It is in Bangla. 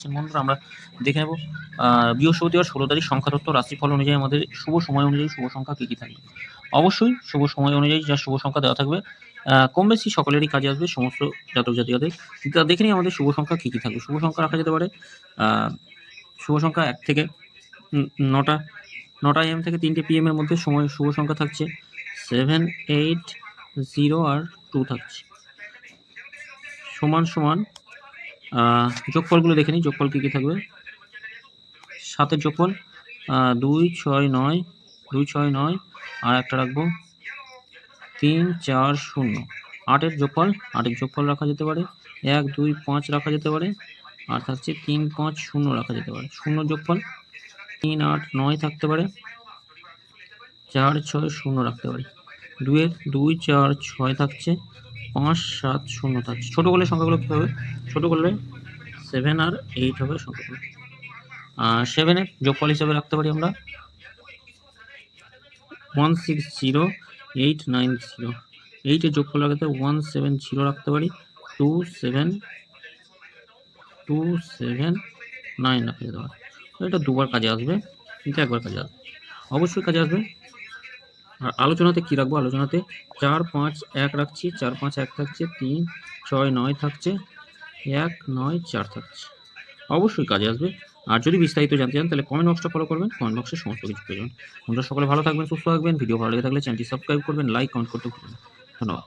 বন্ধুরা আমরা দেখে নেব বৃহস্পতিবার 16 তারিখ সংখ্যাতত্ত্ব রাশিফল অনুযায়ী আমাদের শুভ সময় অনুযায়ী শুভ সংখ্যা কী কী থাকবে। অবশ্যই শুভ সময় অনুযায়ী যা শুভ সংখ্যা দেওয়া থাকবে কম বেশি সকলেরই কাজে আসবে সমস্ত জাতক জাতিকাদের। তা দেখে নিই আমাদের শুভ সংখ্যা কী কী থাকবে। শুভ সংখ্যা রাখা যেতে পারে শুভ সংখ্যা 1 থেকে 9টা AM থেকে 3টে PM এর মধ্যে সময় শুভ সংখ্যা থাকছে 7, 8, 0 আর 2 থাকছে। সমান সমান যোগফলগুলো দেখে নিই, যোগফল কী কী থাকবে। 7-এর যোগফল 2, 6, 9, 2, 6, 9 আর একটা রাখবো 3, 4, 0। 8-এর যোগফল রাখা যেতে পারে 1, 2, 5 রাখা যেতে পারে আর থাকছে 3, 5, 0 রাখা যেতে পারে। 0 যোগফল 3, 8, 9 থাকতে পারে 4, 6, 0 রাখতে পারি। 2-এর 2, 4, 6 থাকছে 5, 7, 0 থাকছে। ছোটো করলে সংখ্যাগুলো কী হবে? ছোটো করলে 7 আর 8 হবে সংখ্যাগুলো। 7-এর যোগফল হিসাবে রাখতে পারি আমরা 160,890। 8-এর যোগফল রাখতে 170 রাখতে পারি 279 রাখা যেতে পারে। এটা দুবার কাজে আসবে, কিন্তু একবার কাজে আসবে, অবশ্যই কাজে আসবে। আর আলোচনাতে কী রাখবো? আলোচনাতে 4, 5, 1 রাখছি, 4, 5, 1 থাকছে, 3, 6, 9 থাকছে, 1, 9, 4 থাকছে, অবশ্যই কাজে আসবে। আর যদি বিস্তারিত জানতে চান তাহলে কমেন্ট বক্সটা ফলো করবেন, কমেন্ট বক্সে সমস্ত কিছু পেয়ে যাবেন। বন্ধুরা সকলে ভালো থাকবেন, সুস্থ থাকবেন। ভিডিও ভালো লেগে থাকলে চ্যানেলটি সাবস্ক্রাইব করবেন, লাইক কমেন্ট করতে ভুলবেন না। ধন্যবাদ।